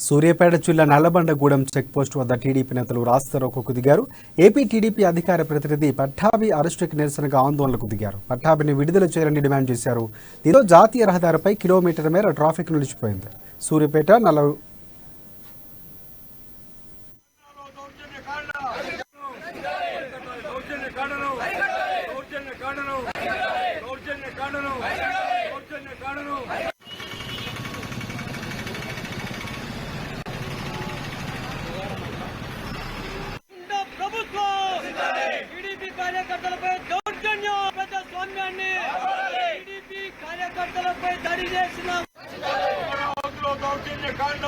సూర్యాపేట జిల్లా నల్లబండగూడెం చెక్పోస్ట్ వద్ద టీడీపీ నేతలు రాస్తారోకోకు దిగారు. ఏపీ టీడీపీ అధికార ప్రతినిధి పట్టాభి అరెస్టుకి నిరసనగా ఆందోళనకు దిగారు. పట్టాభిని విడుదల చేయాలని డిమాండ్ చేశారు. దీంతో జాతీయ రహదారిపై కిలోమీటర్ మేర ట్రాఫిక్ నిలిచిపోయింది. సూర్యాపేట టీడీపీ కార్యకర్తలపై దౌర్జన్యం ప్రజాస్వామ్యాన్ని టీడీపీ కార్యకర్తలపై దాడి చేసిన దౌర్జన్య కాండ